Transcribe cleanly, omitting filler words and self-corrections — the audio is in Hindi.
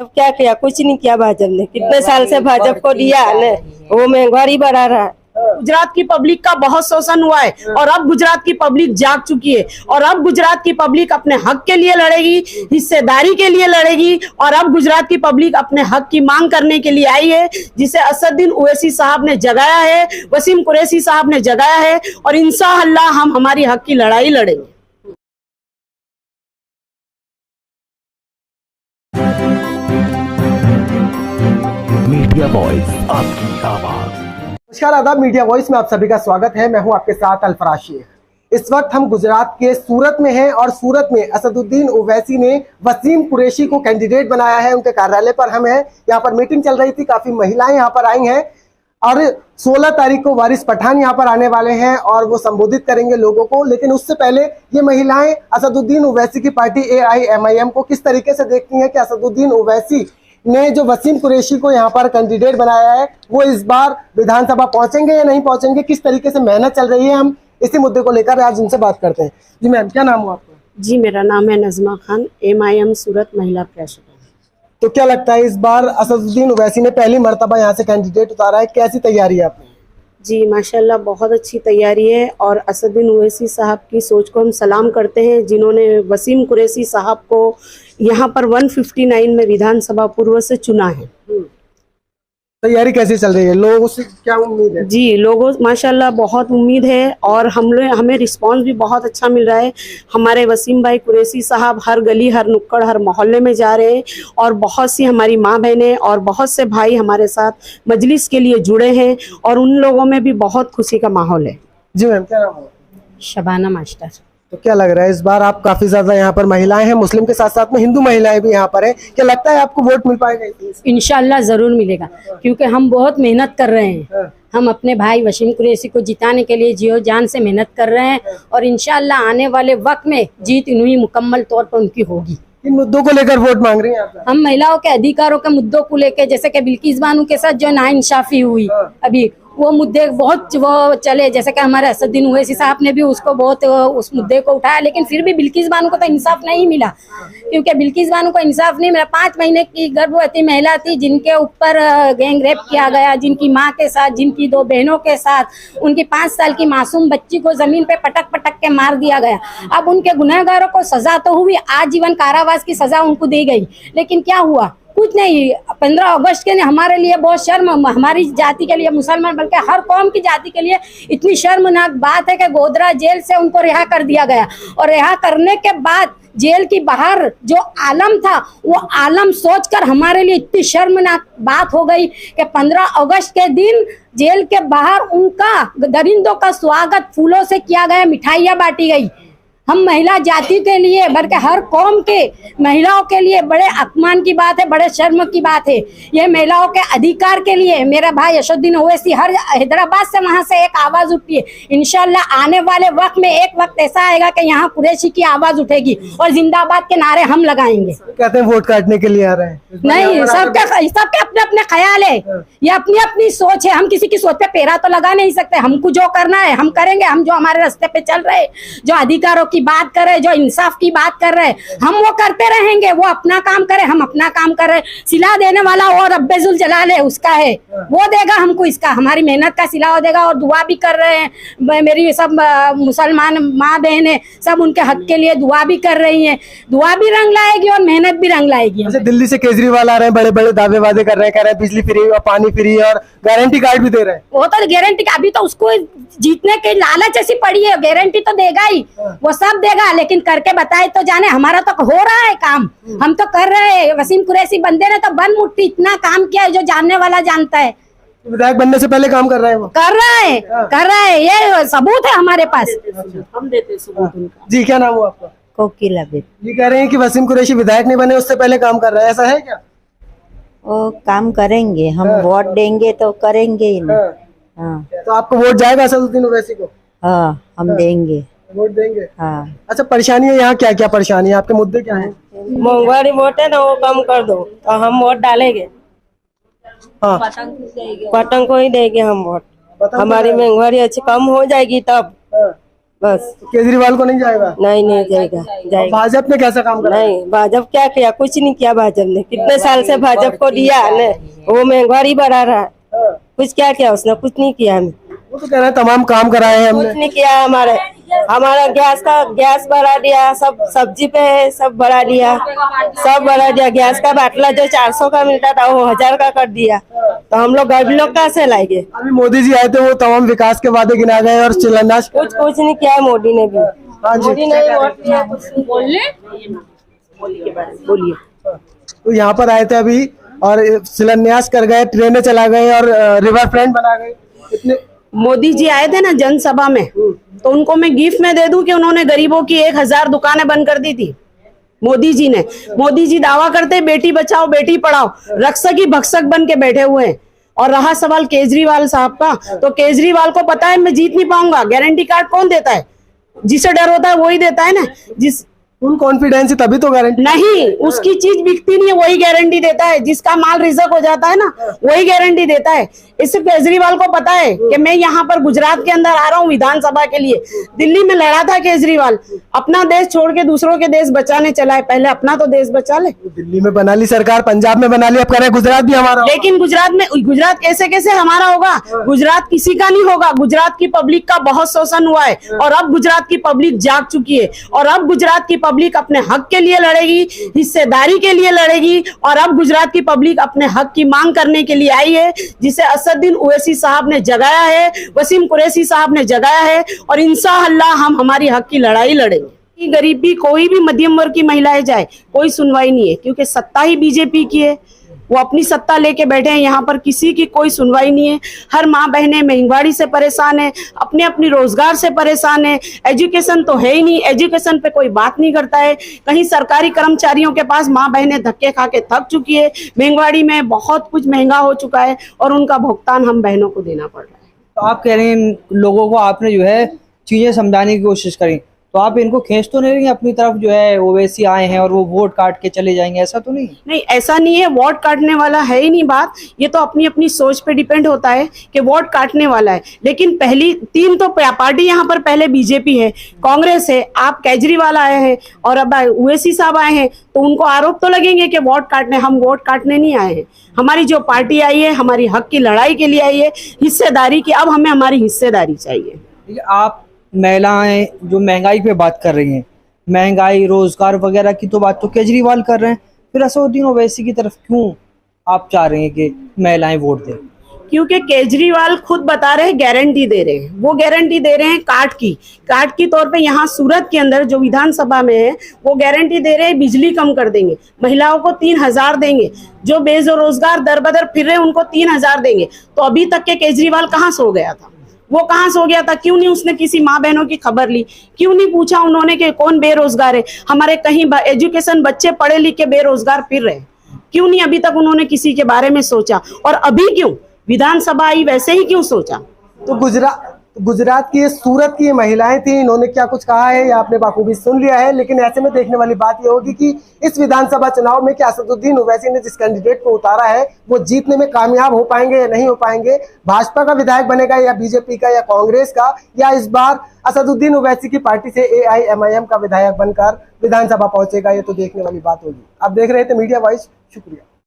अब क्या किया? कुछ नहीं किया भाजपा ने। कितने साल से भाजपा को दिया ने, वो महंगाई बढ़ा रहा है। गुजरात की पब्लिक का बहुत शोषण हुआ है और अब गुजरात की पब्लिक जाग चुकी है और अब गुजरात की पब्लिक अपने हक के लिए लड़ेगी, हिस्सेदारी के लिए लड़ेगी और अब गुजरात की पब्लिक अपने हक की मांग करने के लिए आई है, जिसे असदुद्दीन ओवैसी साहब ने जगाया है, वसीम कुरैशी साहब ने जगाया है और इंशाअल्लाह हम हमारी हक की लड़ाई लड़ेंगे। मीडिया वॉइस, आपकी आवाज। नमस्कार, आदाब। मीडिया वॉइस में आप सभी का स्वागत है। मैं हूं आपके साथ अल्फराज शेख। इस वक्त हम गुजरात के सूरत में हैं और सूरत में असदुद्दीन ओवैसी ने वसीम कुरैशी को कैंडिडेट बनाया है। उनके कार्यालय पर हम हैं। यहाँ पर मीटिंग चल रही थी, काफी महिलाएं यहाँ पर आई हैं और 16 तारीख को वारिस पठान यहाँ पर आने वाले हैं और वो संबोधित करेंगे लोगों को। लेकिन उससे पहले ये महिलाएं असदुद्दीन ओवैसी की पार्टी AIMIM को किस तरीके से देखती हैं कि असदुद्दीन ओवैसी ने जो वसीम कुरैशी को यहाँ पर कैंडिडेट बनाया है वो इस बार विधानसभा पहुंचेंगे या नहीं पहुंचेंगे, किस तरीके से मेहनत चल रही है, हम इसी मुद्दे को लेकर आज उनसे बात करते हैं। जी मैम, क्या नाम हुआ आपका? जी, मेरा नाम है नजमा खान, MIM सूरत महिला प्रेसिडेंट। तो क्या लगता है इस बार असदुद्दीन ओवैसी ने पहली मर्तबा यहाँ से कैंडिडेट उतारा है, कैसी तैयारी है आपने? जी माशाल्लाह, बहुत अच्छी तैयारी है और असदुद्दीन ओवैसी साहब की सोच को हम सलाम करते हैं, जिन्होंने वसीम कुरैशी साहब को यहाँ पर 159 में विधानसभा पूर्व से चुना है। तैयारी कैसी चल रही है? लोगों से क्या उम्मीद है? जी, लोगों माशाल्लाह बहुत उम्मीद है और हमें रिस्पांस भी बहुत अच्छा मिल रहा है। हमारे वसीम भाई कुरैशी साहब हर गली, हर नुक्कड़, हर मोहल्ले में जा रहे हैं और बहुत सी हमारी माँ बहनें और बहुत से भाई हमारे साथ मजलिस के लिए जुड़े हैं और उन लोगों में भी बहुत खुशी का माहौल है। जी मैम, क्या नाम है? शबाना मास्टर। तो क्या लग रहा है इस बार आप काफी ज्यादा यहाँ पर महिलाएं हैं, मुस्लिम के साथ साथ में हिंदू महिलाएं भी यहाँ पर हैं, क्या लगता है आपको वोट मिल पाएगा? इंशाल्लाह जरूर मिलेगा, क्योंकि हम बहुत मेहनत कर रहे हैं। हम अपने भाई वसीम कुरैशी को जिताने के लिए जियो जान से मेहनत कर रहे हैं और इंशाल्लाह आने वाले वक्त में जीत इन्हीं मुकम्मल तौर पर उनकी होगी। इन मुद्दों को लेकर वोट मांग रही हैं आप? हम महिलाओं के अधिकारों के मुद्दों को लेकर, जैसे कि बिल्किस बानो के साथ जो नाइंसाफी हुई अभी, वो मुद्दे बहुत वो चले, जैसे कि हमारे असदुद्दीन ओवैसी साहब ने भी उसको बहुत उस मुद्दे को उठाया, लेकिन फिर भी बिल्किस बानो को तो इंसाफ नहीं मिला, क्योंकि बिल्किस बानो को इंसाफ नहीं मिला। 5 महीने की गर्भवती महिला थी जिनके ऊपर गैंग रेप किया गया, जिनकी माँ के साथ, जिनकी 2 बहनों के साथ, उनकी 5 साल की मासूम बच्ची को जमीन पे पटक पटक के मार दिया गया। अब उनके गुनहगारों को सजा तो हुई, आजीवन कारावास की सजा उनको दी गई, लेकिन क्या हुआ? कुछ नहीं। 15 अगस्त के लिए हमारे लिए बहुत शर्म, हमारी जाति के लिए, मुसलमान बल्कि हर कौम की जाति के लिए इतनी शर्मनाक बात है कि गोधरा जेल से उनको रिहा कर दिया गया और रिहा करने के बाद जेल की बाहर जो आलम था वो आलम सोचकर हमारे लिए इतनी शर्मनाक बात हो गई कि 15 अगस्त के दिन जेल के बाहर उनका दरिंदों का स्वागत फूलों से किया गया, मिठाइयाँ बांटी गई। हम महिला जाति के लिए बल्कि हर कौम के महिलाओं के लिए बड़े अपमान की बात है, बड़े शर्म की बात है। ये महिलाओं के अधिकार के लिए मेरा भाई असदुद्दीन ओवैसी हर हैदराबाद से वहां से एक आवाज उठी है। इंशाल्लाह आने वाले वक्त में एक वक्त ऐसा आएगा कि यहाँ कुरैशी की आवाज उठेगी और जिंदाबाद के नारे हम लगाएंगे। कहते हैं वोट काटने के लिए आ रहे हैं। नहीं, सबके अपने अपने ख्याल है, ये अपनी अपनी सोच है। हम किसी की सोच पे पैरा तो लगा नहीं सकते। हमको जो करना है हम करेंगे। हम जो हमारे रास्ते पे चल रहे, जो अधिकारों की बात कर रहे, जो इंसाफ की बात कर रहे, हम वो करते रहेंगे। वो अपना काम करे, हम अपना काम कर रहे। सिला देने वाला और रब्बेजुल जलाल है, उसका है, वो देगा हमको इसका, हमारी मेहनत का सिला देगा। और दुआ भी कर रहे हैं, मेरी सब मुसलमान माँ बहनें सब उनके हक के लिए दुआ भी कर रही हैं। दुआ भी रंग लाएगी और मेहनत भी रंग लाएगी। दिल्ली से केजरीवाल आ रहे हैं, बड़े बड़े दावे वादे कर रहे हैं, कह रहे हैं बिजली फ्री और पानी फ्री और गारंटी कार्ड भी दे रहे हैं। वो तो गारंटी, अभी तो उसको जीतने की लालच ऐसी पड़ी है, गारंटी तो देगा ही, वो सब देगा, लेकिन करके बताए तो जाने। हमारा तो हो रहा है काम, हम तो कर रहे हैं। वसीम कुरैशी बंदे ने तो बन मुट्ठी इतना काम किया है, जो जानने वाला जानता है। विधायक बनने से पहले काम कर रहे हैं वो? कर रहा है, ये सबूत है हमारे पास। हम देते सबूत उनका। जी, क्या नाम हुआ आपका? कोकिला बेटी। ये कह रहे हैं कि वसीम कुरैशी विधायक नहीं बने उससे पहले काम कर रहा है, ऐसा है क्या? वो काम करेंगे, हम वोट देंगे तो करेंगे ही ना। हाँ, तो आपको वोट जाएगा असदुद्दीन ओवैसी को? हाँ, हम देंगे, वोट देंगे। हाँ। अच्छा, परेशानी है यहाँ, क्या क्या परेशानी है? आपके मुद्दे क्या हैं? महंगाई वोट है ना, वो कम कर दो तो हम वोट डालेंगे। हाँ, पतंग को ही देंगे हम वोट। हमारी महंगाई अच्छी कम हो जाएगी तब। बस। केजरीवाल को नहीं जाएगा? नहीं नहीं जाएगा जाएगा। भाजपा ने कैसा काम करा? नहीं भाजपा क्या किया, कुछ नहीं किया भाजपा ने। कितने साल से भाजपा को दिया है, वो महंगाई बढ़ा रहा है। कुछ क्या किया उसने, कुछ नहीं किया हमें। वो तो कह रहे हैं तमाम काम कराए हैं कुछ हमने। नहीं किया। हमारा गैस बढ़ा दिया, सब सब्जी पे है, सब बढ़ा दिया, सब बढ़ा दिया। गैस का बाटला जो 400 का मिलता था वो 1000 का कर दिया। तो हम लोग गरीब लोग कहाँ से लाएंगे? अभी मोदी जी आए थे, वो तमाम विकास के वादे गिना गए और शिलान्यास। कुछ नहीं किया है मोदी ने भी। हाँ जी। मोदी ने वोट दिया, कुछ नहीं बोलिए। तो यहाँ पर आए थे अभी और शिलान्यास कर गए, ट्रेनें चला गए और रिवर फ्रंट बना गए। इतने मोदी जी आए थे ना जनसभा में, तो उनको मैं गिफ्ट में दे दूं कि उन्होंने गरीबों की 1000 दुकानें बंद कर दी थी मोदी जी ने। मोदी जी दावा करते बेटी बचाओ बेटी पढ़ाओ, रक्षक ही भक्षक बन के बैठे हुए हैं। और रहा सवाल केजरीवाल साहब का, तो केजरीवाल को पता है मैं जीत नहीं पाऊंगा। गारंटी कार्ड कौन देता है? जिसे डर होता है वही देता है ना। जिस फुल कॉन्फिडेंस है तभी तो गारंटी। नहीं, उसकी चीज बिकती नहीं है, वही गारंटी देता है। जिसका माल रिजर्व हो जाता है ना, वही गारंटी देता है। इससे केजरीवाल को पता है कि मैं यहाँ पर गुजरात के अंदर आ रहा हूँ विधानसभा के लिए। दिल्ली में लड़ा था केजरीवाल, अपना देश छोड़ के दूसरों के देश बचाने चला है। पहले अपना तो देश बचा ले। दिल्ली में बना ली सरकार, पंजाब में बना ली, अब कह रहे हैं गुजरात भी हमारा। लेकिन गुजरात कैसे कैसे हमारा होगा? गुजरात किसी का नहीं होगा। गुजरात की पब्लिक का बहुत शोषण हुआ है और अब गुजरात की पब्लिक जाग चुकी है। और अब गुजरात की पब्लिक अपने हक के लिए लड़ेगी, हिस्सेदारी के लिए लड़ेगी। और अब गुजरात की पब्लिक अपने हक की मांग करने के लिए आई है, जिसे असदुद्दीन ओवैसी साहब ने जगाया है, वसीम कुरैशी साहब ने जगाया है। और इंशाअल्लाह हम हमारी हक की लड़ाई लड़ेंगे। गरीबी कोई भी मध्यम वर्ग की महिलाएं जाए, कोई सुनवाई नहीं है, क्योंकि सत्ता ही बीजेपी की है। वो अपनी सत्ता लेके बैठे हैं, यहाँ पर किसी की कोई सुनवाई नहीं है। हर माँ बहनें महंगाई से परेशान है, अपने अपनी रोजगार से परेशान है। एजुकेशन तो है ही नहीं, एजुकेशन पे कोई बात नहीं करता है। कहीं सरकारी कर्मचारियों के पास माँ बहनें धक्के खा के थक चुकी है। महंगाई में बहुत कुछ महंगा हो चुका है और उनका भुगतान हम बहनों को देना पड़ रहा है। तो आप कह रहे हैं लोगों को आपने जो है चीजें समझाने की कोशिश करी, तो आप इनको खींच तो नहीं रही अपनी तरफ? जो है ओवैसी आए हैं और वो वोट काट के चले जाएंगे, ऐसा तो नहीं? नहीं, ऐसा नहीं है। वोट काटने वाला है ही नहीं बात। ये तो अपनी अपनी सोच पे डिपेंड होता है कि वोट काटने वाला है। लेकिन पहली 3 तो पार्टी यहाँ पर पहले बीजेपी है, कांग्रेस है, आप केजरीवाल आए हैं और अब ओवैसी साहब आए हैं, तो उनको आरोप तो लगेंगे कि वोट काटने। हम वोट काटने नहीं आए हैं। हमारी जो पार्टी आई है हमारी हक की लड़ाई के लिए आई है, हिस्सेदारी की। अब हमें हमारी हिस्सेदारी चाहिए। आप महिलाएं जो महंगाई पे बात कर रही हैं, महंगाई रोजगार वगैरह की तो बात तो केजरीवाल कर रहे हैं, फिर असदुद्दीन ओवैसी की तरफ क्यों आप चाह रहे हैं कि महिलाएं वोट दें? क्योंकि केजरीवाल खुद बता रहे हैं, गारंटी दे रहे हैं। वो गारंटी दे रहे हैं काट की तौर पे। यहाँ सूरत के अंदर जो विधानसभा में है वो गारंटी दे रहे हैं बिजली कम कर देंगे, महिलाओं को 3000 देंगे, जो बेरोजगार दर बदर फिर रहे उनको 3000 देंगे। तो अभी तक के केजरीवाल कहाँ सो गया था? वो कहाँ सो गया था? क्यों नहीं उसने किसी माँ बहनों की खबर ली? क्यों नहीं पूछा उन्होंने कि कौन बेरोजगार है? हमारे कहीं एजुकेशन बच्चे पढ़े लिखे बेरोजगार फिर रहे, क्यों नहीं अभी तक उन्होंने किसी के बारे में सोचा? और अभी क्यों विधानसभा आई वैसे ही क्यों सोचा? तो गुजरात की सूरत की महिलाएं थी, इन्होंने क्या कुछ कहा है ये आपने बाखूबी सुन लिया है। लेकिन ऐसे में देखने वाली बात ये होगी कि इस विधानसभा चुनाव में क्या असदुद्दीन ओवैसी ने जिस कैंडिडेट को उतारा है वो जीतने में कामयाब हो पाएंगे या नहीं हो पाएंगे? भाजपा का विधायक बनेगा या बीजेपी का या कांग्रेस का, या इस बार असदुद्दीन ओवैसी की पार्टी से AIMIM का विधायक बनकर विधानसभा पहुंचेगा? ये तो देखने वाली बात होगी। आप देख रहे थे मीडिया वॉइस। शुक्रिया।